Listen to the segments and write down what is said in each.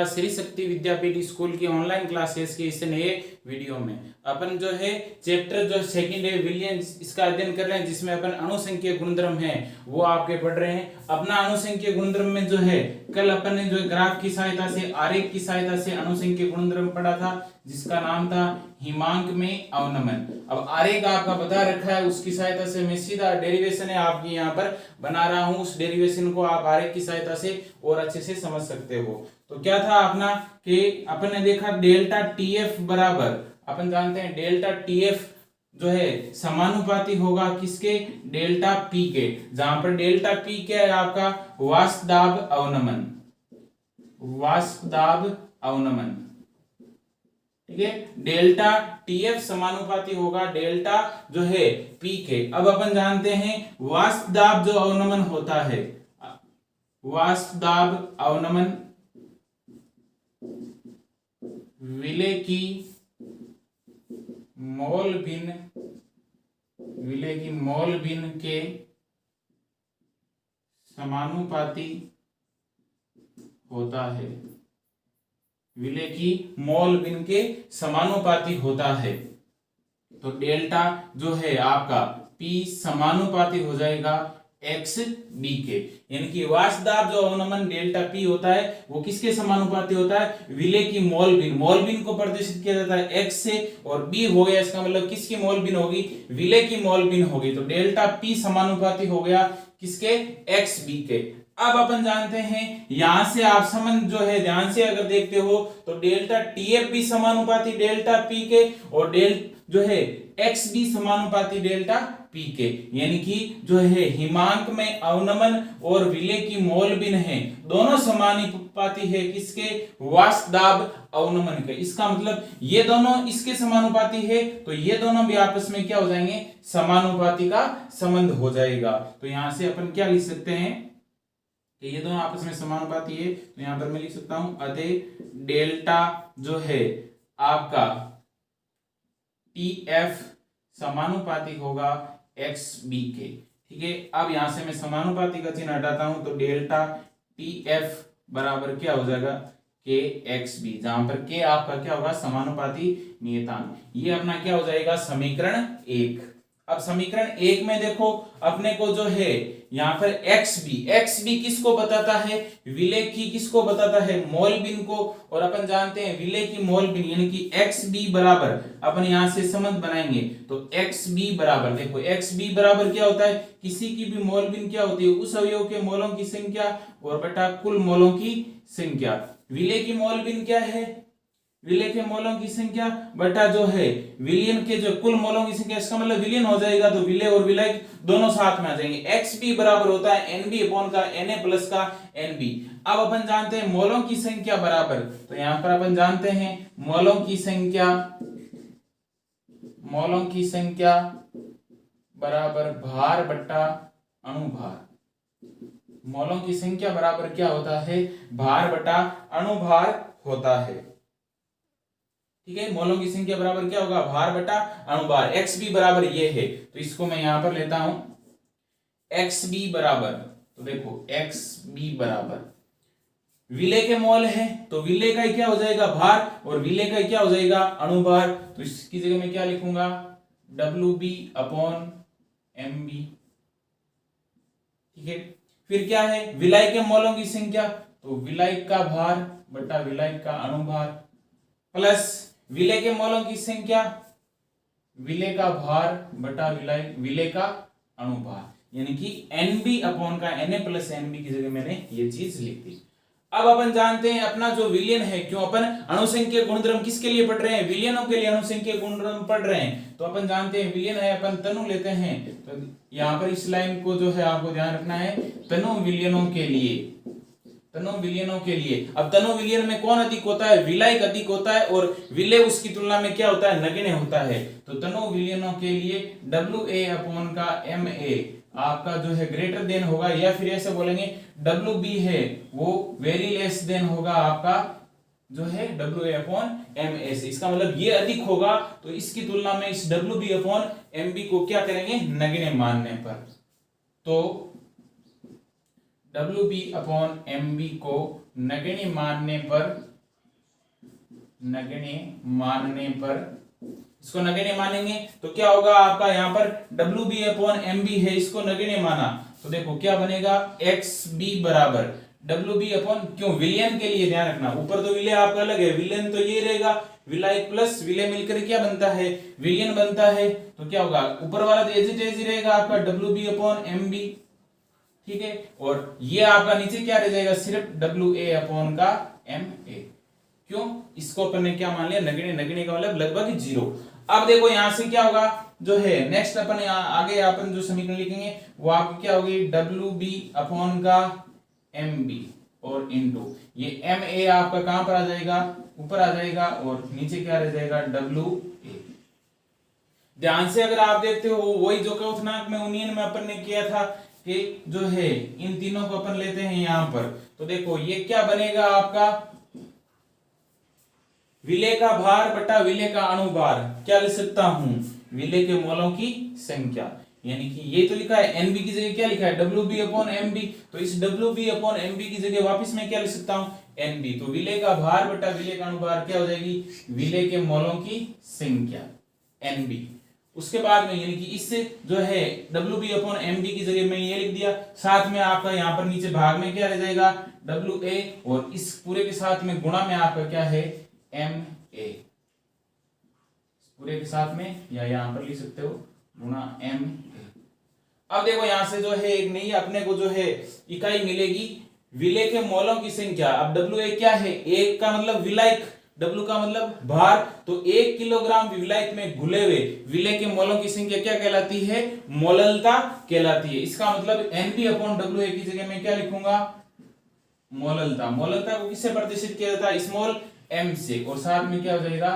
आपका श्री शक्ति विद्यापीठ स्कूल की online classes के इस नए वीडियो में अपन जो है चैप्टर जो सेकंड है विलियन इसका अध्ययन कर रहे हैं, जिसमें अपन अणुसंख्यक गुणधर्म है वो आपके पढ़ रहे हैं। अपना अणुसंख्यक गुणधर्म में जो है कल अपन ने जो ग्राफ की सहायता से आरेख की सहायता से अणुसंख्यक गुणधर्म पढ़ा था, जिसका नाम था हिमांक में अवनमन। अब आरेख आपका बता रखा है, उसकी सहायता से मैं सीधा डेरिवेशन है आपकी यहाँ पर बना रहा हूं। उस डेरिवेशन को आप आरेख की सहायता से और अच्छे से समझ सकते हो। तो क्या था अपना कि अपन ने देखा डेल्टा टीएफ बराबर, अपन जानते हैं डेल्टा टीएफ जो है समानुपाती होगा किसके, डेल्टा पी के, जहां पर डेल्टा पी क्या है आपका वाष्प दाब अवनमन, वाष्प दाब अवनमन, ठीक है। डेल्टा टीएफ समानुपाती होगा डेल्टा जो है पी के। अब अपन जानते हैं वाष्प दाब जो अवनमन होता है, वाष्प दाब अवनमन विलेय की मोल भिन्न के समानुपाती होता है, विलेय की मोल भिन्न के समानुपाती होता है। तो डेल्टा जो है आपका P समानुपाती हो जाएगा एक्स बी के, यानी कि वाष्प दाब जो अवनमन डेल्टा P होता है वो किसके समानुपाती होता है, विलेय की मोल भिन्न को प्रदर्शित किया जाता है x से, और B हो गया इसका मतलब किसकी मोल भिन्न होगी, विलेय की मोल भिन्न होगी। तो डेल्टा P समानुपाती हो गया किसके, एक्स बी के। अब अपन जानते हैं यहां से आप संबंध जो है ध्यान से अगर देखते हो तो डेल्टा टीएफ भी समानुपाती डेल्टा पी के, और जो है एक्स भी समानुपाती डेल्टा पी के, यानी कि जो है हिमांक में अवनमन और विलेय की मोल भिन्न है, दोनों समानुपाती है किसके, वाष्प दाब अवनमन के। इसका मतलब ये दोनों इसके समानुपाती है तो ये दोनों भी आपस में क्या हो जाएंगे, समानुपाती का संबंध हो जाएगा। तो यहां से अपन क्या लिख सकते हैं कि ये दोनों आपस में समानुपाती है, तो यहां पर मैं लिख सकता हूं अतः डेल्टा जो है आपका टीएफ समानुपाती होगा एक्स बी के, ठीक है। अब यहां से मैं समानुपाती का चिन्ह हटाता हूं तो डेल्टा टीएफ बराबर क्या हो जाएगा, के एक्स बी, जहां पर के आपका क्या होगा, समानुपाती नियतांक। ये अपना क्या हो जाएगा, समीकरण 1। अब समीकरण 1 में देखो अपने को जो है यहां पर एक्स बी किसको बताता है, विलेय की किसको बताता है, मोल भिन्न को, और अपन जानते हैं विलेय की मोल भिन्न यानी कि एक्स बी बराबर अपन यहां से संबंध बनाएंगे तो एक्स बी बराबर, देखो एक्स बी बराबर क्या होता है, किसी की भी मोल भिन्न क्या होती है, उस अवयव के मोलों की संख्या और बटा कुल मोलों की संख्या। विलेय की मोल भिन्न क्या है, विलेय के मोलों की संख्या बटा जो है विलयन के जो कुल मोलों की संख्या, इसका मतलब विलयन हो जाएगा तो विलेय और विलय दोनों साथ में आ जाएंगे। एक्स बी बराबर होता है एन बी अपॉन का एन ए प्लस का एन बी। अब अपन जानते हैं मोलों की संख्या बराबर, तो यहां पर अपन जानते हैं मोलों की संख्या बराबर भार बटा अणुभार। मोलों की संख्या बराबर क्या होता है, भार बटा अणुभार होता है, ठीक है। मोलों की संख्या बराबर क्या होगा, भार बटा अणुभार। एक्स बी बराबर ये है तो इसको मैं यहां पर लेता हूं एक्स बी बराबर, तो देखो एक्स बी बराबर विलेय के मोल है तो विलेय का क्या हो जाएगा, भार, और विलेय का क्या हो जाएगा, अणुभार। तो इसकी जगह मैं क्या लिखूंगा, W B upon M B, ठीक है। फिर क्या है, विलेय के मोलों की संख्या तो विलेय का भार बटा विलेय का अणुभार, प्लस विलेय के मोलों की संख्या विलेय का भार बटा विलेय का अणुभार, यानी कि एनबी अपॉन का एन ए प्लस एनबी की जगह मैंने ये चीज लिख दी। अब अपन जानते हैं अपना जो विलयन है, क्यों अपन अणुसंख्यक गुणधर्म किसके लिए पढ़ रहे हैं, विलयनों के लिए अणुसंख्यक गुणधर्म पढ़ रहे हैं। तो अपन जानते हैं विलयन है अपन तनु लेते हैं, तो यहाँ पर इस लाइन को जो है आपको ध्यान रखना है, तनु विलयनों के लिए, तनु विलयनों के लिए। अब तनु विलयन में कौन अधिक होता है, विलायक अधिक होता है, और विलेय उसकी तुलना में क्या होता है, नगण्य होता है। तो तनु विलयनों के लिए डब्ल्यू ए अपॉन का एम ए आपका जो है ग्रेटर देन होगा, या फिर ऐसे बोलेंगे डब्ल्यू बी है वो वेरी लेस देन होगा आपका जो है W A upon M A से। इसका मतलब ये अधिक होगा तो इसकी तुलना में इस W B upon M B को क्या करेंगे, नगण्य मानने पर। तो W B upon M B को नगण्य मानने पर नगण्य मानने पर, इसको नगण्य मानेंगे तो क्या होगा आपका यहाँ पर WB/MB है, इसको नगण्य माना तो देखो क्या बनेगा XB बराबर WB/ क्यों विलयन के लिए ध्यान रखना, ऊपर तो विलय आपका अलग है, विलयन तो ये रहेगा, विलय प्लस विलय मिलकर क्या बनता है विलयन बनता है, तो क्या होगा ऊपर वाला तो एज इट इज रहेगा आपका WB/MB, ठीक है, और ये आपका नीचे क्या रह जाएगा सिर्फ WA/MA, क्यों इसको अपन ने क्या मान लिया नगण्य, नगण्य का मतलब लगभग 0। अब देखो यहां से क्या होगा जो है नेक्स्ट अपन आगे अपन जो समीकरण लिखेंगे वो आपकी क्या होगी WB/MB और इनटू ये MA आपका कहां पर आ जाएगा ऊपर आ जाएगा और नीचे क्या रह जाएगा WA। ध्यान से अगर आप देखते हो वही जो क्वथनांक में यूनियन में अपन ने किया था कि जो है इन तीनों को अपन लेते हैं यहां पर, तो देखो ये क्या बनेगा आपका विलय का भार बटा विलय का अणुभार, क्या लिख सकता हूं विलय के मोलों की संख्या, यानी कि ये तो लिखा है NB की जगह क्या लिखा है WB/MB, तो इस WB/MB की जगह वापस मैं क्या लिख सकता हूं NB, तो विलय का भार बटा विलय का अणुभार क्या हो जाएगी विलय के मोलों की संख्या NB। उसके बाद में यानी कि इससे जो है WB/MB की जगह मैं ये लिख दिया, साथ में आपका यहाँ पर नीचे भाग में क्या रह जाएगा WA और इस पूरे के साथ में गुणा में आपका क्या है MA, पूरे के साथ में या यहां पर लिख सकते हो गुणा MA। अब देखो यहां से जो है एक नई अपने को जो है इकाई मिलेगी विलय के मोलों की संख्या। अब WA क्या है, एक का मतलब विलायक, W का मतलब भार, तो 1 किलोग्राम विलायक में घुले हुए विलय के मोलों की संख्या क्या कहलाती है मोललता कहलाती है। इसका मतलब NB/WA की जगह मैं क्या लिखूंगा मोललता। मोललता को किससे प्रदर्शित किया जाता है स्मॉल m से, और साथ में क्या हो जाएगा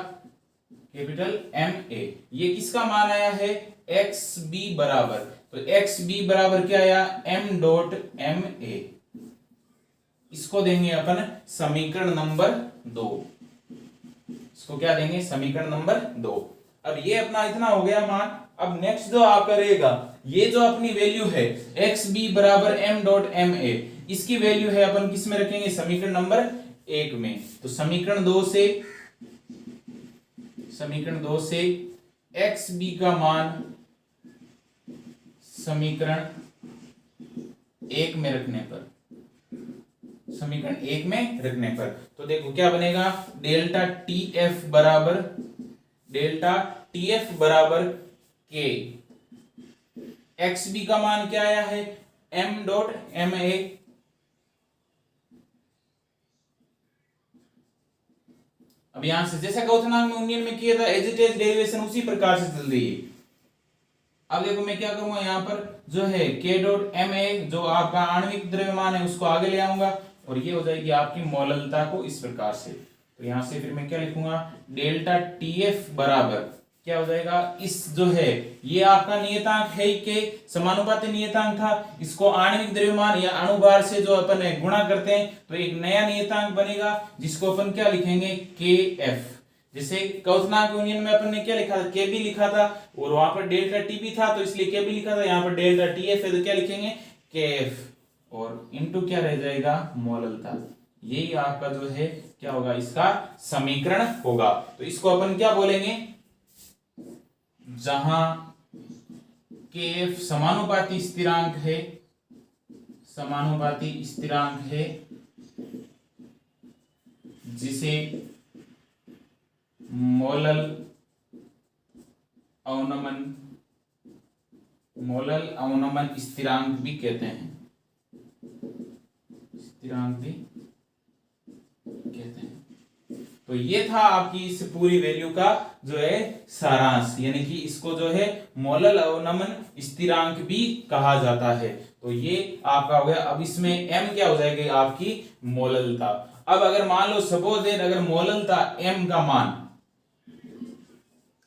कैपिटल MA। ये किसका मान आया है XB बराबर, तो XB बराबर क्या आया m.MA, इसको देंगे अपन समीकरण नंबर 2, इसको क्या देंगे समीकरण नंबर 2। अब ये अपना इतना हो गया मान। अब नेक्स्ट जो आपका रहेगा ये जो अपनी वैल्यू है XB बराबर m.MA, इसकी वैल्यू है अपन किस में रखेंगे समीकरण नंबर 1 में, तो समीकरण 2 से XB का मान समीकरण 1 में रखने पर, समीकरण 1 में रखने पर तो देखो क्या बनेगा डेल्टा TF बराबर K। XB का मान क्या आया है m.MA, अब यहां से जैसा क्वथनांक में यूनियन में किया था एज इट इज डेरिवेशन उसी प्रकार से चल रही है। अब देखो मैं क्या करूंगा यहाँ पर जो है K.MA जो आपका आणविक द्रव्यमान है उसको आगे ले आऊंगा और ये हो जाएगी आपकी मोललता को इस प्रकार से, तो यहां से फिर मैं क्या लिखूंगा डेल्टा TF बराबर क्या हो जाएगा इस जो है ये आपका नियतांक है के समानुपाती नियतांक था, इसको आणविक द्रव्यमान या अणुभार से जो अपन गुणा करते हैं तो एक नया नियतांक बनेगा जिसको अपन क्या लिखेंगे KF। जैसे क्वथनांक यूनियन में अपन ने क्या लिखा था KB लिखा था और वहां पर डेल्टा TB था तो इसलिए KB लिखा था, यहाँ पर डेल्टा TF है तो क्या लिखेंगे KF और इनटू क्या रह जाएगा मोललता। यही आपका जो है क्या होगा इसका समीकरण होगा। तो इसको अपन क्या बोलेंगे जहां KF समानुपाती स्थिरांक है, समानुपाती स्थिरांक है जिसे मोलल अवनमन स्थिरांक भी कहते हैं, स्थिरांक भी कहते हैं। तो ये था आपकी इस पूरी वैल्यू का जो है सारांश, यानी कि इसको जो है मोलल अवनमन स्थिरांक भी कहा जाता है। तो ये आपका हो गया। अब इसमें m क्या हो जाएगी आपकी मोललता। अब अगर मान लो सपोज अगर मोललता m का मान,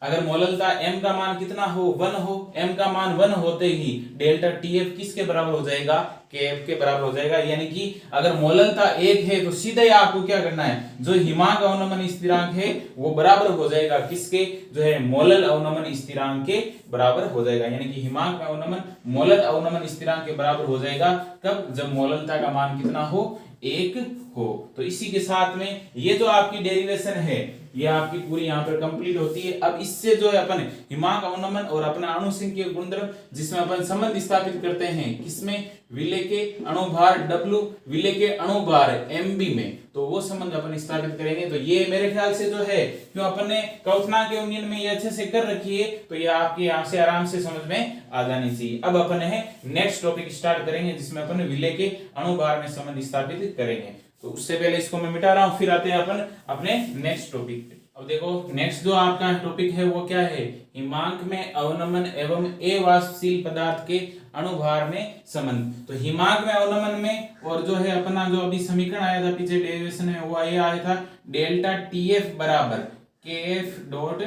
अगर मोललता m का मान कितना हो 1 हो, m का मान 1 होते ही डेल्टा TF किसके बराबर हो जाएगा KF के बराबर हो जाएगा। यानी कि अगर मोललता 1 है तो सीधे ही आपको क्या करना है जो हिमांक अवनमन स्थिरांक है वो बराबर हो जाएगा किसके जो है मोलल अवनमन स्थिरांक के बराबर हो जाएगा, यानी कि हिमांक में अवनमन मोलद अवनमन स्थिरांक के बराबर हो जाएगा। कब? जब मोललता का मान कितना हो? 1 हो। तो इसी के साथ में ये जो आपकी डेरिवेशन है ये आपकी पूरी यहाँ पर कंप्लीट होती है। अब इससे जो है अपन हिमांक अवनमन और अपना अणुसंख्यक गुणधर्म जिसमें अपन संबंध स्थापित करते हैं, किसमें? विलेय के अणुभार W, विलेय के अणुभार Mb में, तो वो संबंध अपन स्थापित करेंगे। तो ये मेरे ख्याल से जो है क्यों अपन ने क्वाथनांक यूनियन में ये अच्छे से कर रखी है, तो ये आपके यहाँ से आराम से समझ में आ जानी चाहिए। अब अपन है नेक्स्ट टॉपिक स्टार्ट करेंगे जिसमें अपन विलेय के अणुभार में संबंध स्थापित करेंगे। तो उससे पहले इसको मैं मिटा रहा हूं, फिर आते हैं अपन अपने नेक्स्ट टॉपिक पे। अब देखो नेक्स्ट जो आपका टॉपिक है वो क्या है? हिमांक में अवनमन एवं अवाष्पशील पदार्थ के अणुभार में संबंध। तो हिमांक में अवनमन में और जो है अपना जो अभी समीकरण आया था पीछे डेरिवेशन में, वो ये आया था डेल्टा TF बराबर KF डॉट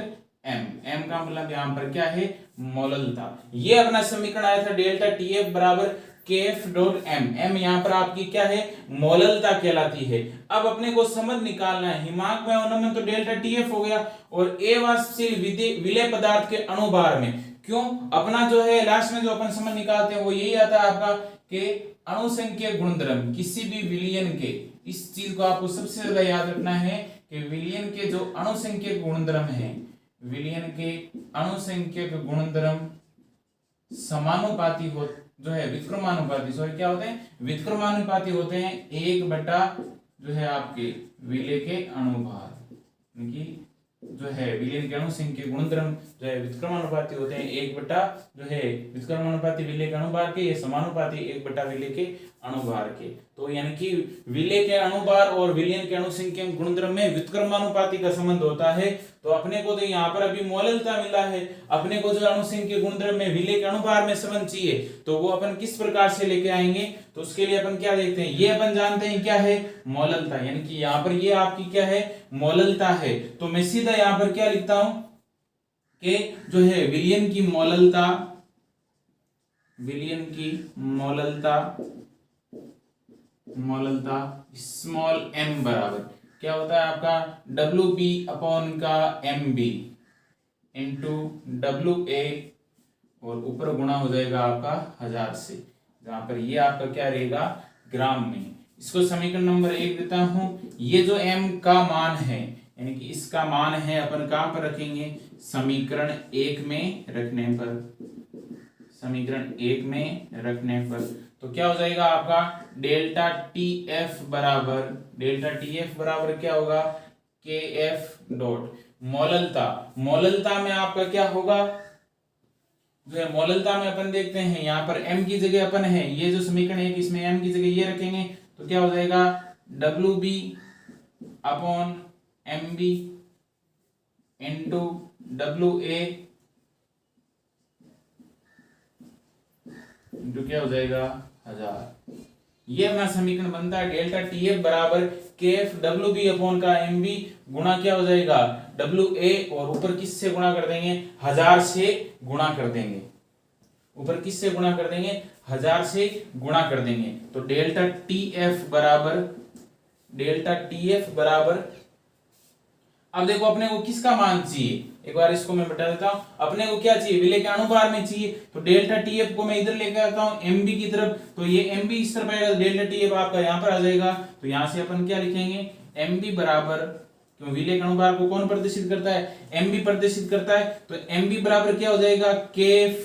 M। M का मतलब यहाँ पर क्या है? मोललता। ये अपना समीकरण आया था डेल्टा TF बराबर KF डॉट M। M यहाँ पर आपकी क्या है? मोललता कहलाती है। अब अपने को संबंध निकालना है। हिमांक में अवनमन तो डेल्टा TF हो गया और अवाष्पशील विलेय पदार्थ के अणुभार में, क्यों? अपना जो है लास्ट में जो अपन संबंध निकालते हैं वो यही आता है आपका कि अणुसंख्यक गुणधर्म किसी भी विलयन के, इस चीज को आपको सबसे ज्यादा याद रखना है कि विलयन के जो अणुसंख्यक गुणधर्म है, विलयन के अणुसंख्यक गुणधर्म समानुपाती हो, जो है व्युत्क्रमानुपाती, सॉरी क्या होते हैं? व्युत्क्रमानुपाती होते हैं 1 बटा जो है आपके विलेय के अणुभार, कि जो है विलयन के अणुसंख्यक गुणधर्म जो है व्युत्क्रमानुपाती होते हैं 1 बटा जो है व्युत्क्रमानुपाती विलेय के अणुभार के, ये समानुपाती 1 बटा विलेय के अणुभार के। तो यानी कि विलेय के अणुभार और विलयन के अणुसंख्यक गुणधर्म में व्युत्क्रमानुपाती का संबंध होता है। तो अपने को तो यहाँ पर अभी मोललता मिला है, अपने को जो अणुसंख्यक गुणधर्म में विलेय के अणुभार में संबंध चाहिए, तो वो अपन किस प्रकार से लेके आएंगे? तो उसके लिए अपन क्या देखते हैं? ये अपन जानते हैं क्या है? मोललता, यानी कि यहाँ पर ये आपकी क्या है? मोललता है। तो मैं सीधा यहाँ पर क्या लिखता हूं कि जो है विलयन की मोललता, विलयन की मोललता स्मॉल m बराबर क्या होता है आपका? WB अपॉन का MB इंटू WA और ऊपर गुणा हो जाएगा आपका 1000 से, जहां पर ये आपका क्या रहेगा? ग्राम में। इसको समीकरण नंबर 1 देता हूं। ये जो m का मान है, यानी कि इसका मान है अपन कहां पर रखेंगे? समीकरण 1 में रखने पर, समीकरण 1 में रखने पर तो क्या हो जाएगा आपका? डेल्टा TF बराबर, डेल्टा TF बराबर क्या होगा? KF dot मोललता। मोललता में आपका क्या होगा? जो है मोललता में अपन देखते हैं यहाँ पर m की जगह अपन है, ये जो समीकरण है इसमें m की जगह ये रखेंगे, तो क्या हो जाएगा? WB upon MB into WA into क्या हो जाएगा? 1000। ये अपना समीकरण बनता है डेल्टा TF बराबर KF WB अपॉन का MB गुणा क्या हो जाएगा? WA और ऊपर किससे गुणा कर देंगे? 1000 से गुणा कर देंगे। ऊपर किससे गुणा कर देंगे? 1000 से गुणा कर देंगे। तो डेल्टा TF बराबर, डेल्टा TF बराबर, अब देखो अपने को किसका मान चाहिए? एक बार इसको मैं बता देता हूं। अपने को क्या चाहिए? विलेय के अणुभार में चाहिए, तो डेल्टा TF को मैं इधर लेकर आता हूं MB की तरफ, तो ये MB इस तरफ आएगा, डेल्टा TF आपका यहां पर आ जाएगा। तो यहां से अपन क्या लिखेंगे? MB बराबर, क्यों विलेय के अणुभार को कौन प्रदर्शित करता है? MB प्रदर्शित करता है। तो MB बराबर क्या हो जाएगा? KF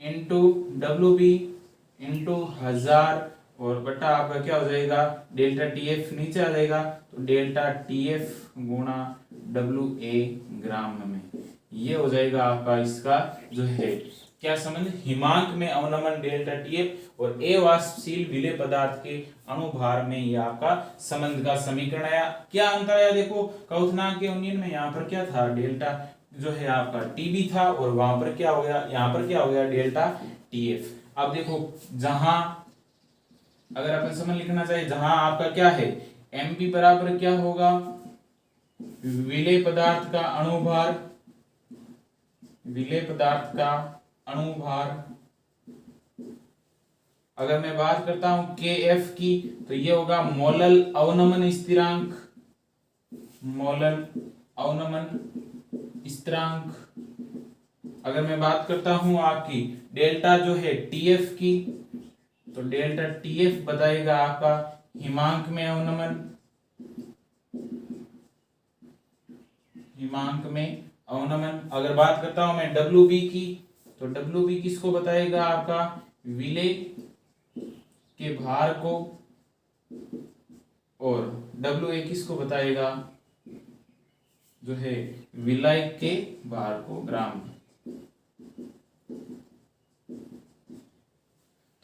इंटू WB इंटू 1000 और बटा आपका क्या हो जाएगा? डेल्टा TF नीचे आ जाएगा, तो डेल्टा TF गुणा WA ग्राम में। ये हो जाएगा आपका इसका जो है क्या संबंध? हिमांक में अवनमन डेल्टा TF और अवाष्पशील विलेय पदार्थ के अणुभार में ये आपका संबंध का समीकरण आया। क्या अंतर आया? देखो क्वाथनांक के यूनियन में यहाँ पर क्या था? डेल्टा जो है आपका TB था और वहां पर क्या हो गया? यहाँ पर क्या हो गया? Delta TF। अब देखो जहां अगर अपन संबंध लिखना चाहिए, जहां आपका क्या है? MB बराबर क्या होगा? विलेय पदार्थ का अणुभार, विलेय पदार्थ का अणुभार। अगर मैं बात करता हूं KF की, तो ये होगा मोलल अवनमन स्थिरांक, मोलल अवनमन स्थिरांक अगर मैं बात करता हूं आपकी डेल्टा जो है टीएफ की, तो डेल्टा टीएफ बताएगा आपका हिमांक में अवनमन, हिमांक में अवनमन। अगर बात करता हूं मैं डब्ल्यू बी की, तो डब्ल्यू बी किसको बताएगा आपका विलेय के भार को, और डब्ल्यू ए किसको बताएगा जो है विलायक के भार को ग्राम में।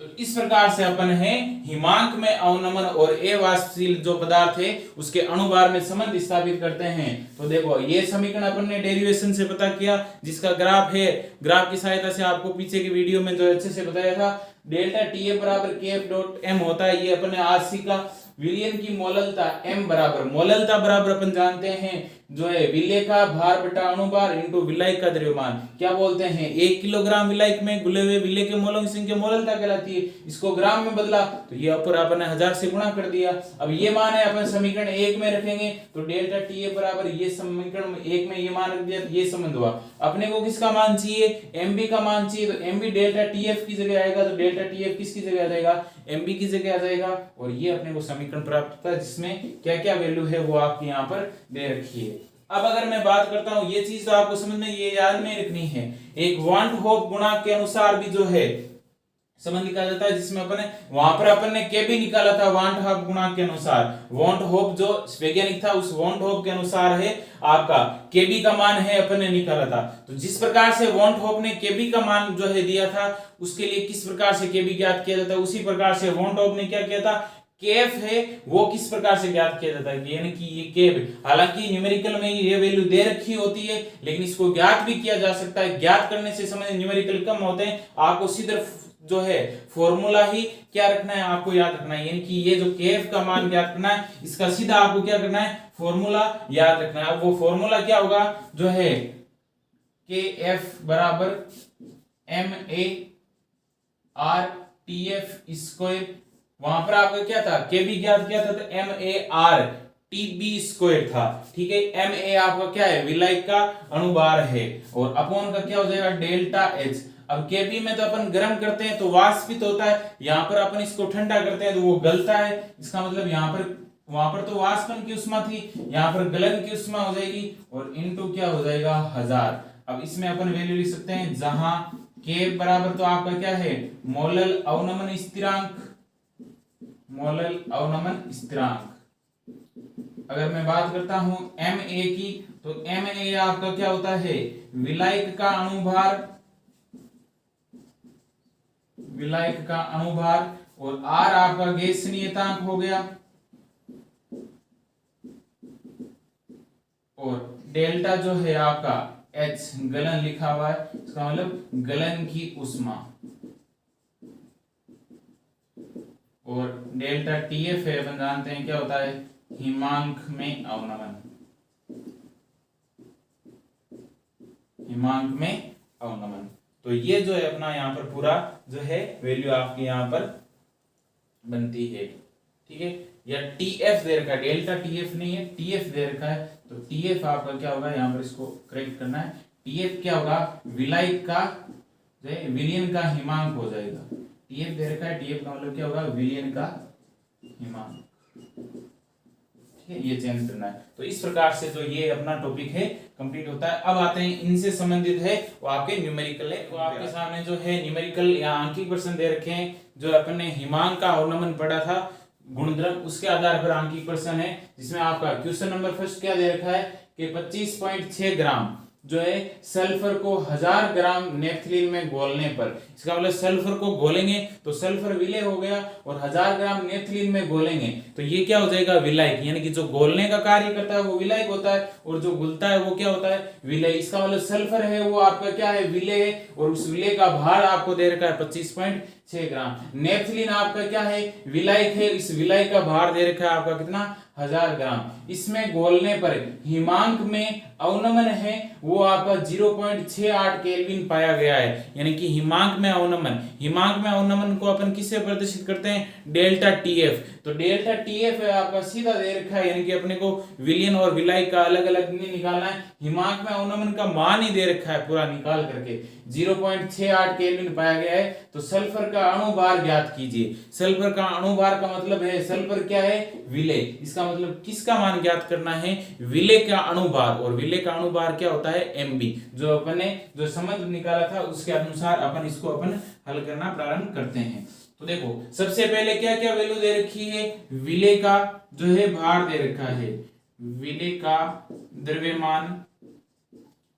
तो इस प्रकार से अपन है हिमांक में अवनमन और अवाष्पशील जो पदार्थ है उसके अणुभार में संबंध स्थापित करते हैं। तो देखो ये समीकरण अपन ने डेरिवेशन से पता किया, जिसका ग्राफ है, ग्राफ की सहायता से आपको पीछे की वीडियो में जो अच्छे से बताया था, डेल्टा टीएफ बराबर केएफ डॉट एम होता है, ये अपन ने आज सीखा। विलयन की मोललता m बराबर, मोललता बराबर अपन जानते हैं जो है विलेय का भार बटा अणुभार इंटू विलायक का द्रव्यमान। क्या बोलते हैं 1 किलोग्राम विलायक में घुले हुए विलेय के मोलों की संख्या मोललता कहलाती है। इसको ग्राम में बदला तो ये ऊपर अपन 1000 से गुणा कर दिया। अब ये मान है अपन समीकरण 1 में रखेंगे, तो डेल्टा टीए बराबर ये समीकरण 1 में ये मान रख दिया, तो ये संबंध हुआ। अपने को किसका मान चाहिए, एमबी का मान चाहिए, तो एमबी डेल्टा टीएफ की जगह आएगा, तो डेल्टा टीएफ किसकी जगह आ जाएगा, एमबी की जगह आ जाएगा। और ये अपने को समीकरण प्राप्त होता है जिसमें क्या क्या वैल्यू है वो आपकी यहाँ पर दे रखी है। अब अगर मैं बात करता हूं, ये चीज तो आपको समझ में ये याद में रखनी है, एक वांट होप गुणांक के अनुसार भी जो है संबंध निकाला जाता है, जिसमें अपन वहां पर अपन ने के भी निकाला था वांट होप गुणांक के अनुसार। वांट होप जो वैज्ञानिक था उस वांट होप के अनुसार है आपका केबी का मान है अपन ने निकाला था। तो जिस प्रकार से वांट होप ने केबी का मान जो है दिया था, उसके लिए किस प्रकार से केबी ज्ञात किया जाता है, उसी प्रकार से वांट होप ने क्या किया था, केफ है वो किस प्रकार से ज्ञात किया जाता है, यानी कि ये केफ, हालांकि न्यूमेरिकल में ये वैल्यू दे रखी होती है, लेकिन इसको ज्ञात भी किया जा सकता है। ज्ञात करने से समय न्यूमेरिकल कम होते हैं, आपको सीधे जो है फॉर्मूला ही क्या रखना है, आपको याद रखना है, यानी कि ये जो केफ का मान ज्ञात करना है, इसका सीधा आपको क्या करना है, फॉर्मूला याद रखना है। अब वो फॉर्मूला क्या होगा जो है के एफ बराबर M A R T F square, वहां पर आपका क्या था, के बी ज्ञात किया था, तो M A R T B square था, ठीक है। एम ए आपका क्या है, विलायक का अणुभार है, और अपॉन का क्या हो जाएगा, डेल्टा एच। अब के बी में तो अपन गर्म करते हैं तो वाष्पित होता है, यहाँ पर अपन इसको ठंडा करते हैं तो वो गलता है। इसका मतलब यहाँ पर, वहां पर तो वाष्पन की उष्मा थी, यहाँ पर गलन की उष्मा हो जाएगी, और इनटू क्या हो जाएगा 1000। अब इसमें अपन वैल्यू लिख सकते हैं, जहां के बराबर तो आपका क्या है, मोलल अवनमन स्थिरांक, मोलल अवनमन स्थिरांक। अगर मैं बात करता हूं एम ए की, तो एम ए आपका क्या होता है, विलायक का अणुभार, विलायक का अणुभार, और आर आपका गैस नियतांक हो गया, और डेल्टा जो है आपका एच गलन लिखा हुआ है, इसका मतलब गलन की उष्मा, और डेल्टा टीएफ है अपन जानते हैं क्या होता है, हिमांक में अवनमन, हिमांक में अवनमन। तो ये जो है अपना यहाँ पर पूरा जो है वैल्यू आपकी यहाँ पर बनती है, ठीक है। या टीएफ दे रखा है, डेल्टा टीएफ नहीं है, टीएफ दे रखा है, तो टीएफ आपका क्या होगा, यहाँ पर इसको करेक्ट करना है, टीएफ क्या होगा, विलायक का जो है विलयन का हिमांक हो जाएगा। टीएफ दे रखा है, टीएफ का मतलब क्या होगा, विलयन का हिमांक, ये चेंज करना है। तो इस प्रकार से जो ये अपना टॉपिक है कंप्लीट होता है। अब आते हैं इनसे संबंधित है वो आपके न्यूमेरिकल है, वो आपके सामने जो है न्यूमेरिकल या आंकिक प्रश्न दे रखे हैं, जो अपन ने हिमांक का अवनमन पढ़ा था गुणधर्म, उसके आधार पर आंकिक प्रश्न है, जिसमें आपका क्वेश्चन नंबर फर्स्ट क्या दे रखा है कि 25.6 ग्राम जो है सल्फर को 1000 ग्राम नेफ्थलीन में घोलने पर, इसका मतलब सल्फर को घोलेंगे तो सल्फर विलय हो गया, और 1000 ग्राम नेफ्थलीन में घोलेंगे तो ये क्या हो जाएगा, विलायक, यानी कि जो घोलने का कार्य करता है वो विलायक होता है, और जो घुलता है वो क्या होता है, विलय। इसका मतलब सल्फर है वो आपका क्या है, विलय है, और उस विलय का भार आपको दे रखा है 25.6 ग्राम। नेफ्थलीन आपका क्या है, विलायक है, इस विलायक का भार दे रखा है आपका कितना, 1000 ग्राम। इसमें घोलने पर हिमांक में अवनमन है वो आपका 0.68 केल्विन पाया गया है, यानी कि हिमांक में अवनमन को अपन किससे प्रदर्शित करते हैं, डेल्टा टीएफ। तो डेल्टा टीएफ है आपका सीधा दे रखा है, यानी कि अपने को विलयन और विलायक का अलग अलग नहीं निकालना है, हिमांक में अवनमन का मान ही दे रखा है पूरा निकाल करके 0.68 केल्विन पाया गया है। तो सल्फर का अणुभार ज्ञात कीजिए। सल्फर का अणुभार का मतलब है, सल्फर क्या है, विलेय, इसका मतलब किसका मान ज्ञात करना है, विलेय का अणुभार। और विलेय का अणुभार क्या होता है, एमबी। जो अपने जो संबंध निकाला था उसके अनुसार अपन इसको अपन हल करना प्रारंभ करते हैं। तो देखो सबसे पहले क्या क्या वैल्यू दे रखी है, विलेय का जो है भार दे रखा है, विलेय का द्रव्यमान,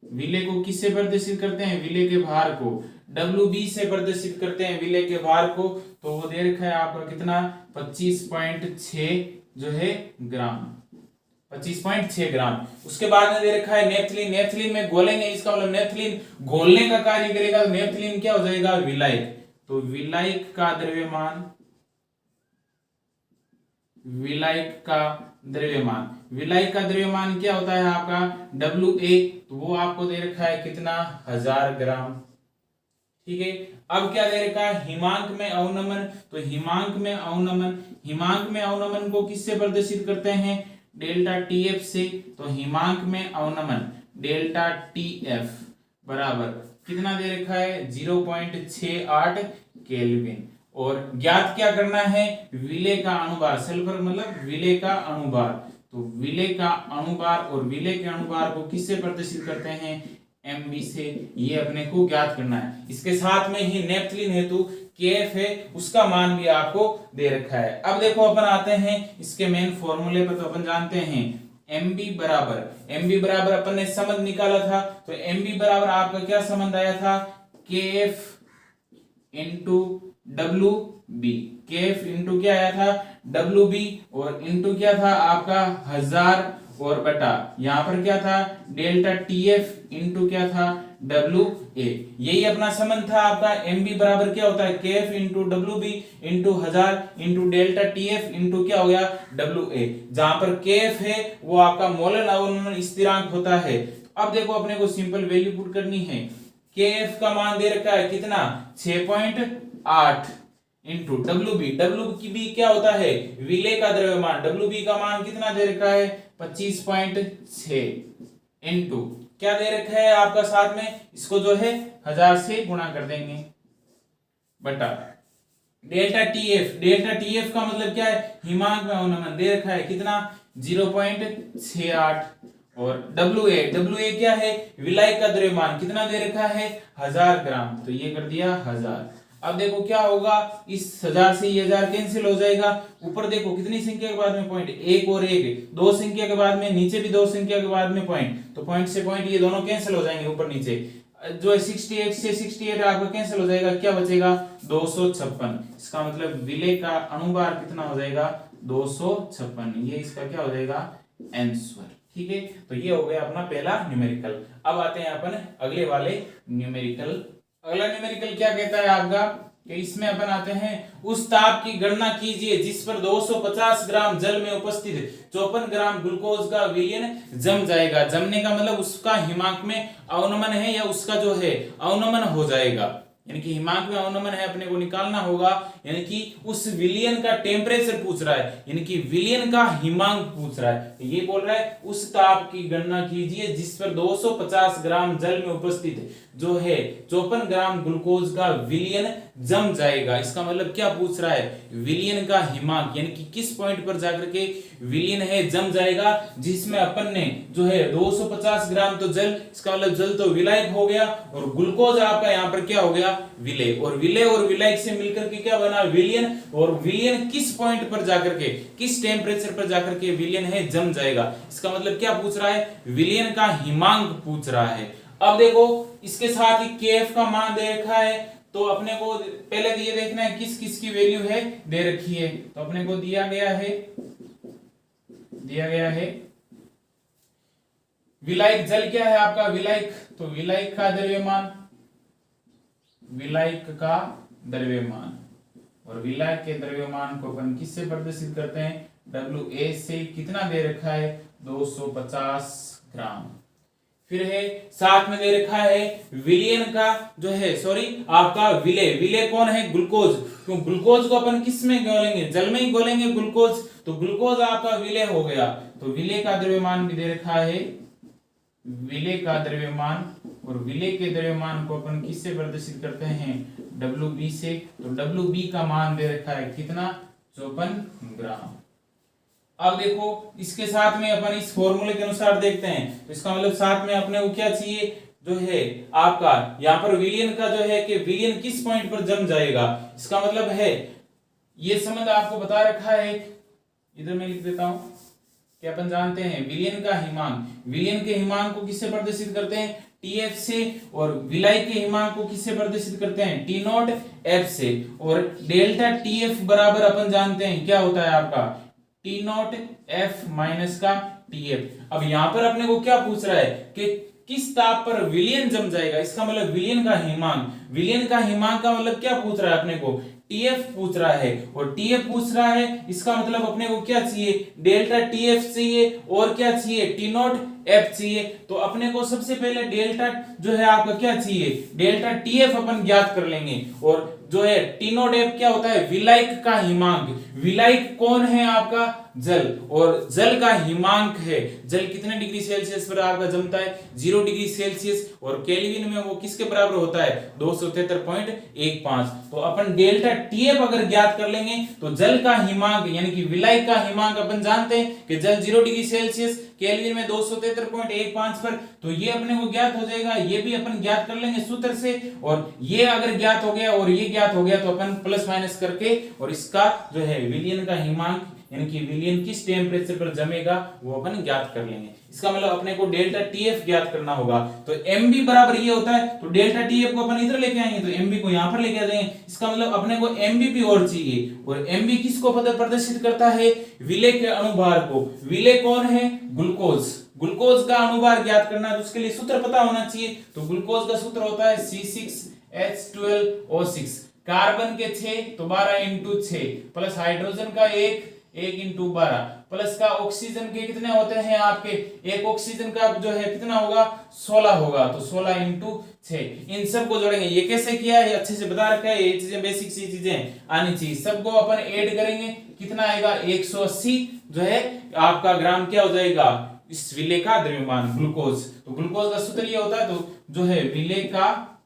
विलेय को किससे प्रदर्शित करते हैं, विलेय के भार को WB से प्रदर्शित करते हैं विलेय के भार को। तो वो दे रखा है आपका कितना, 25.6 जो है ग्राम, 25.6 ग्राम। उसके बाद में दे रखा है नेफ्थलीन, नेफ्थलीन में घोलेंगे, इसका मतलब नेफ्थलीन घोलने का कार्य करेगा, तो नेफ्थलीन क्या हो जाएगा, विलायक। तो विलायक का द्रव्यमान, विलायक का द्रव्यमान, विलायक का द्रव्यमान क्या होता है आपका WA, तो वो आपको दे रखा है कितना, 1000 ग्राम। ठीक है, अब क्या दे रखा है, हिमांक में अवनमन। तो हिमांक में अवनमन को किससे प्रदर्शित करते हैं, डेल्टा टीएफ से। तो हिमांक में अवनमन डेल्टा टीएफ बराबर कितना दे रखा है, 0.68 केल्विन। और ज्ञात क्या करना है, विलेय का अणुभार, सल्फर मतलब विलेय का अणुभार। तो विलेय का अणुभार और विलेय के अणुभार को किससे प्रदर्शित करते हैं, एमबी से, ये अपने को ज्ञात करना है। इसके साथ में ही नेफ्थलीन हेतु केएफ है उसका मान भी आपको दे रखा है। अब देखो अपन आते हैं इसके मेन फॉर्मूले पर। तो अपन जानते हैं एमबी बराबर अपन ने संबंध निकाला था। तो एमबी बराबर आपका क्या संबंध आया था, KF into W B, KF into क्या आया था, डब्ल्यू बी, और इंटू क्या था आपका 1000 और बटा यहां पर क्या था, डेल्टा टीएफ इंटू क्या था, डब्ल्यू ए। यही अपना संबंध था आपका। एमबी बराबर क्या होता है, KF into W B into 1000 into delta TF into क्या हो गया, डब्ल्यू ए। जहां पर केएफ है वो आपका मोलन अवनमन स्थिरांक होता है। अब देखो अपने को सिंपल वैल्यू पुट करनी है। केएफ का मान दे रखा है कितना, 6.8 इंटू डब्ल्यू बी क्या होता है, विलेय का द्रव्यमान, डब्ल्यू बी का मान कितना दे रखा है, 25.6 इंटू क्या दे रखा है आपका साथ में, इसको जो है 1000 से गुणा कर देंगे, बटा डेल्टा टीएफ का मतलब क्या है, हिमांक में अवनमन दे रखा है कितना, 0.68, और डब्ल्यू ए क्या है, विलायक का द्रव्यमान कितना दे रखा है, 1000 ग्राम। तो ये कर दिया 1000। अब देखो क्या होगा, इस 1000 से ये 1000 कैंसिल हो जाएगा। ऊपर देखो कितनी संख्या के बाद में पॉइंट, एक और एक, दो संख्या के बाद में, नीचे भी दो संख्या के बाद में पॉइंट, तो पॉइंट से पॉइंट ये दोनों कैंसिल हो जाएंगे ऊपर नीचे। जो है 68 से 68 आपका कैंसिल हो जाएगा, क्या बचेगा 256। इसका मतलब विलेय का अणुभार कितना हो जाएगा, 256। ये इसका क्या हो जाएगा, आंसर। ठीक है, तो ये हो गया अपना पहला न्यूमेरिकल। अब आते हैं अपन अगले वाले न्यूमेरिकल। अगला न्यूमेरिकल क्या कहता है आपका, कि इसमें अपन आते हैं, उस ताप की गणना कीजिए जिस पर 250 ग्राम जल में उपस्थित 54 ग्राम ग्लूकोज का विलयन जम जाएगा। जमने का मतलब उसका हिमांक में अवनमन है या उसका जो है अवनमन हो जाएगा, यानी कि हिमांक में अवनमन है अपने को निकालना होगा, यानी कि उस विलयन का टेम्परेचर पूछ रहा है, यानी कि विलयन का हिमांक पूछ रहा है। ये बोल रहा है उस ताप की गणना कीजिए जिस पर 250 ग्राम जल में उपस्थित जो है 54 ग्राम ग्लूकोज का विलयन जम जाएगा। इसका मतलब क्या पूछ रहा है, विलयन का हिमांक, यानी कि किस पॉइंट पर जाकर के विलयन है जम जाएगा, जिसमें अपन ने जो है 250 ग्राम तो जल, इसका मतलब जल तो विलायक हो गया, और ग्लूकोज आपका यहाँ पर क्या हो गया, विलेय, और विलेय और विलायक से मिलकर के क्या बना, विलयन। और विलयन किस पॉइंट पर जाकर के, किस टेम्परेचर पर जाकर के विलयन है जम जाएगा। इसका मतलब क्या पूछ रहा है, विलयन का हिमांक पूछ रहा है। अब देखो इसके साथ ही केएफ का मान दे रखा है, तो अपने को पहले ये देखना है किस किस की वैल्यू है दे रखी है। तो अपने को दिया गया है विलायक जल क्या है आपका, विलायक, तो विलायक का द्रव्यमान, और विलायक के द्रव्यमान को अपन किससे प्रदर्शित करते हैं, WA से कितना दे रखा है 250 ग्राम। फिर है साथ में दे रखा है विलियन का जो है सॉरी आपका विले, विले कौन है ग्लूकोज, क्यों ग्लूकोज को अपन किस में घोलेंगे जल में ही घोलेंगे ग्लूकोज, तो ग्लूकोज आपका विले हो गया। तो विले का द्रव्यमान भी दे रखा है, विले का द्रव्यमान, और विले के द्रव्यमान को अपन किससे प्रदर्शित करते हैं WB से, तो WB का मान दे रखा है कितना 54 ग्राम। अब देखो इसके साथ में अपन इस फॉर्मूले के अनुसार देखते हैं, तो इसका मतलब साथ में अपने को क्या चाहिए जो है आपका यहाँ पर विलियन का जो है कि विलियन किस पॉइंट पर जम जाएगा, इसका मतलब है ये संबंध आपको बता रखा है, इधर मैं लिख देता हूं कि अपन जानते हैं विलियन का हिमांक, विलियन के हिमांक को किससे प्रदर्शित करते हैं TF से, और विलाय के हिमांक को किससे प्रदर्शित करते हैं T0 F से, और डेल्टा TF बराबर अपन जानते हैं क्या होता है आपका T0 F माइनस का TF। अब यहां पर अपने को क्या पूछ रहा है कि किस ताप पर विलियन जम जाएगा, इसका मतलब विलियन का हिमांक, विलियन का हिमांक का मतलब क्या पूछ रहा है अपने को TF पूछ रहा है, और TF पूछ रहा है इसका मतलब अपने को क्या चाहिए डेल्टा TF चाहिए, और क्या चाहिए T0 F चाहिए। तो अपने को सबसे पहले डेल्टा जो है आपका क्या चाहिए डेल्टा TF अपन ज्ञात कर लेंगे, और जो है T0 F क्या होता है विलायक का हिमांक, विलायक कौन है आपका जल, और जल का हिमांक है, जल कितने डिग्री सेल्सियस पर आपका जमता है 0 डिग्री सेल्सियस, और केल्विन में वो किसके बराबर होता है 273.15। तो अपन डेल्टा TF अगर ज्ञात कर लेंगे तो जल का हिमांक यानी कि विलायक का हिमांक अपन जानते हैं कि जल 0 डिग्री सेल्सियस केल्विन में 273.15 पर, तो ये अपने को ज्ञात हो जाएगा, ये भी अपन ज्ञात कर लेंगे सूत्र से, और ये अगर ज्ञात हो गया और ये ज्ञात हो गया तो अपन प्लस माइनस करके और इसका जो है विलियन का हिमांक यानी कि विलियन किस टेम्परेचर पर जमेगा वो अपन ज्ञात कर लेंगे। इसका मतलब अपने को डेल्टा TF ज्ञात करना होगा, तो MB बराबर ये होता है, तो डेल्टा TF को अपन इधर लेके आएंगे तो MB को यहां पर लेके आ जाएंगे, इसका मतलब अपने को MB भी और चाहिए, और MB किसको प्रदर्शित करता है विले के अणुभार को, विले कौन है ग्लूकोज, ग्लूकोज का अणुभार ज्ञात करना है तो उसके लिए सूत्र पता होना चाहिए, तो ग्लूकोज का सूत्र होता है C6H12O6, कार्बन के 6 तो 12 इंटू 6 प्लस हाइड्रोजन का 1 इंटू 12 प्लस का ऑक्सीजन के कितने होते हैं आपके, एक ऑक्सीजन का जो है कितना होगा 16 होगा, तो 16 इंटू 6, इन सब को जोड़ेंगे। ये कैसे किया है अच्छे से बता रखा है, ये चीजें बेसिक सी चीजें आनी चाहिए, सबको अपन ऐड करेंगे कितना आएगा 180 जो है आपका ग्राम क्या हो जाएगा इस विले का द्रव्यमान ग्लूकोज। तो ग्लूकोज का सूत्र ये होता है, तो जो है विले का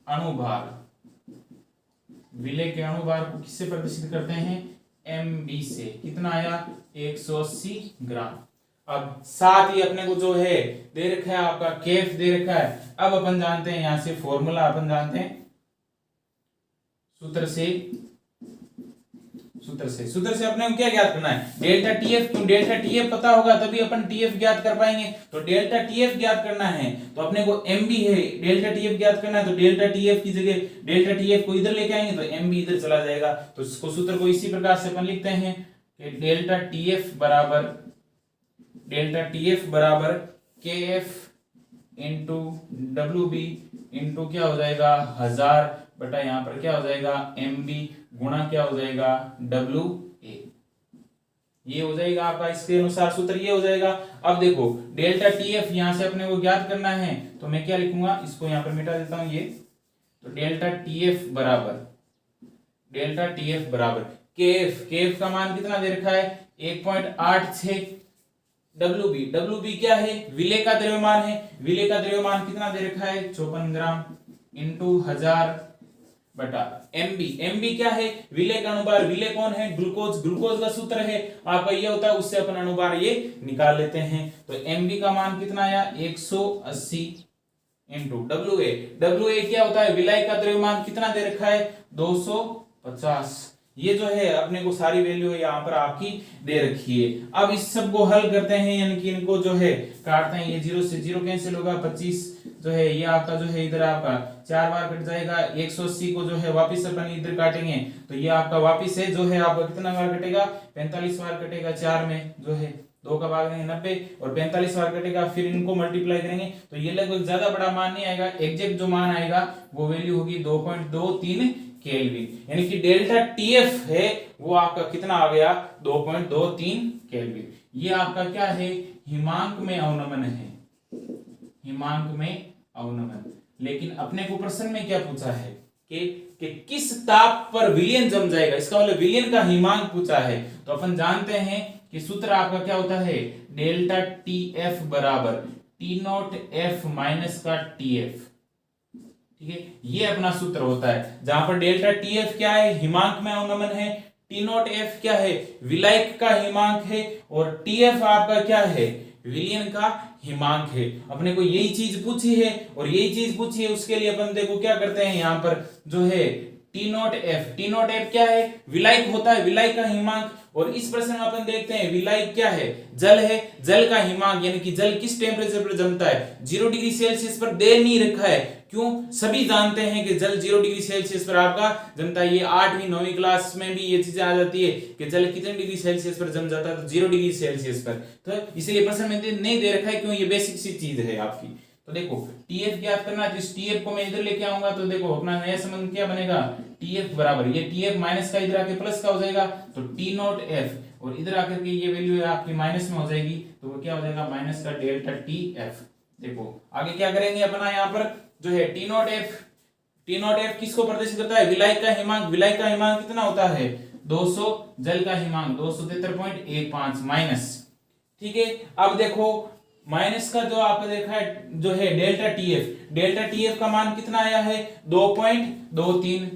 अणुभार, विले के अणुभार को किससे प्रदर्शित करते हैं MB से, कितना आया 180 ग्राम। अब साथ ही अपने को जो है दे रखा है आपका केफ दे रखा है, अब अपन जानते हैं यहां से फॉर्मूला अपन जानते हैं सूत्र से अपने को क्या ज्ञात करना है डेल्टा TF, क्यों डेल्टा TF पता होगा तभी अपन TF ज्ञात कर पाएंगे, तो डेल्टा TF ज्ञात करना है तो अपने को MB है डेल्टा TF ज्ञात करना है, तो डेल्टा TF की जगह डेल्टा TF को इधर लेके आएंगे तो MB इधर चला जाएगा, तो इसको सूत्र को इसी प्रकार से अपन लिखते हैं कि डेल्टा TF बराबर KF इंटू WB इंटू क्या हो जाएगा 1000 बटा यहाँ पर क्या हो जाएगा MB गुणा क्या हो जाएगा WA, ये हो जाएगा आपका, इसके अनुसार सूत्र ये हो जाएगा। अब देखो डेल्टा TF यहां से अपने को ज्ञात करना है तो मैं क्या लिखूंगा, इसको यहां पर मिटा देता हूं ये, तो डेल्टा TF बराबर KF का मान कितना दे रखा है 1.86, WB क्या है विले का द्रव्यमान है, विले का द्रव्यमान कितना दे रखा है 54 ग्राम इंटू 1000 बटा MB क्या है विले का अणुभार, विले कौन है ग्लूकोज का सूत्र है आपका ये होता है, उससे अपन अणुभार ये निकाल लेते हैं, तो MB का मान कितना आया 180 इंटू WA क्या होता है विलायक का द्रव्यमान कितना दे रखा है 250, ये जो है अपने को सारी वैल्यू यहाँ पर आपकी दे रखी है। अब इस सब को हल करते हैं यानी कि इनको जो है काटते हैं, ये 0 से 0 कैंसिल होगा, 25 जो है ये आपका जो है इधर आपका 4 बार कट जाएगा, 180 को जो है वापिस अपन इधर काटेंगे तो ये आपका वापिस है जो है आपका कितना बार कटेगा 45 बार कटेगा, 4 में जो है 2 का भाग देंगे 90 और 45 बार कटेगा, फिर इनको मल्टीप्लाई करेंगे तो ये लगभग ज्यादा बड़ा मान नहीं आएगा, एग्जैक्ट जो मान आएगा वो वैल्यू होगी 2.23 केल्विन, यानी कि डेल्टा टीएफ है वो आपका कितना आ गया 2.23 केल्विन। ये आपका क्या है, हिमांक में अवनमन है, हिमांक में अवनमन। लेकिन अपने को प्रश्न में क्या पूछा है कि किस ताप पर विलयन जम जाएगा, इसका मतलब विलयन का हिमांक पूछा है। तो अपन जानते हैं कि सूत्र आपका क्या होता है, डेल्टा टी एफ बराबर टी नॉट एफ माइनस का टी एफ। ठीक है, ये अपना सूत्र होता है, जहां पर डेल्टा टी एफ क्या है, हिमांक में अवनमन है, टी नॉट एफ क्या है, विलायक का हिमांक है, और टी एफ आपका क्या है, विलयन का हिमांक है। अपने को यही चीज पूछी है, और यही चीज पूछी है, उसके लिए अपन देखो क्या करते हैं, यहां पर जो है टी नॉट एफ क्या है, विलायक होता है, विलायक का हिमांक। और इस प्रश्न में अपन देखते हैं विलायक क्या है, जल है, जल का हिमांक, यानी कि जल किस टेम्परेचर पर जमता है, 0 डिग्री सेल्सियस पर दे नहीं रखा है। क्यों, सभी जानते हैं कि जल 0 डिग्री सेल्सियस पर आपका जमता है। ये 8वीं 9वीं क्लास में भी ये चीजें आ जाती है कि जल कितने डिग्री सेल्सियस पर जम जाता है, तो 0 डिग्री सेल्सियस पर। तो इसलिए प्रश्न में नहीं दे रखा है, क्यों, ये बेसिक सी चीज है आपकी। तो देखो टीएफ ज्ञात करना है, तो इस टीएफ को मैं इधर लेके आऊंगा, तो देखो अपना नया संबंध क्या बनेगा, टीएफ बराबर, ये टीएफ माइनस का इधर आके प्लस का हो जाएगा, तो टी नॉट एफ, और इधर आकर के ये वैल्यू है आपकी माइनस में हो जाएगी, तो वो क्या हो जाएगा, माइनस का डेल्टा टी एफ। देखो आगे क्या करेंगे अपना, यहाँ पर जो है टी नॉट एफ किसको प्रदर्शित करता है, विलायक का हिमांक। विलायक का हिमांक कितना होता है 200, जल का हिमांक 273.15 माइनस। ठीक है, अब देखो माइनस का जो आपने देखा है जो है डेल्टा टीएफ का मान कितना आया है 2.23,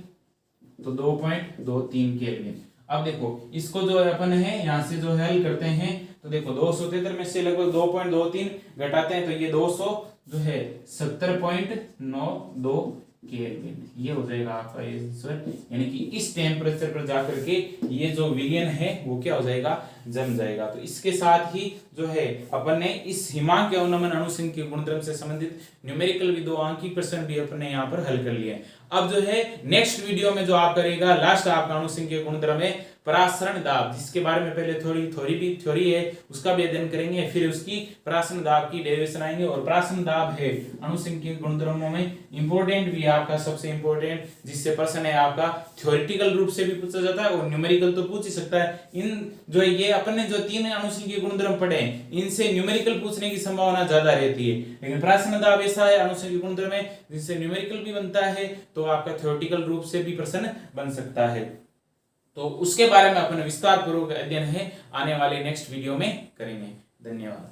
तो 2.23 केल्विन। अब देखो इसको जो अपन है यहां से जो हल करते हैं, तो देखो 273 में से लगभग 2.23 घटाते हैं, तो ये 200 जो है 70.92 केल्विन, ये हो जाएगा आपका आंसर। यानी कि इस टेम्परेचर पर जाकर के ये जो विलयन है वो क्या हो जाएगा, जम जाएगा। तो इसके साथ ही जो है अपन ने इस हिमांक के अवनमन अणुसंघ के गुणधर्म से संबंधित न्यूमेरिकल भी 2 अंकीय प्रश्न भी अपन ने यहाँ पर हल कर लिए। अब जो है नेक्स्ट वीडियो में जो आप करेगा, लास्ट आपका अणुसंघ के गुणधर्म है परासरण दाब, जिसके बारे में पहले थोड़ी है उसका भी अध्ययन करेंगे, फिर उसकी परासरण दाब की डेरिवेशन आएंगे। और परासरण दाब है अणुसंघ के गुणधर्मों में इंपॉर्टेंट भी है आपका, सबसे इंपॉर्टेंट, जिससे प्रश्न है आपका थ्योरेटिकल रूप से भी पूछा जाता है और न्यूमेरिकल तो पूछ ही सकता है। इन जो है ये अपन ने जो 3 अणुसंघ के गुणधर्म पढ़े हैं, इनसे न्यूमेरिकल पूछने की संभावना ज्यादा रहती है, लेकिन परासरण दाब ऐसा है अणुसंघ के गुणधर्म है जिससे न्यूमेरिकल भी बनता है, तो आपका थ्योरेटिकल रूप से भी प्रश्न बन सकता है। तो उसके बारे में अपन विस्तार पूर्वक अध्ययन है आने वाले नेक्स्ट वीडियो में करेंगे। धन्यवाद।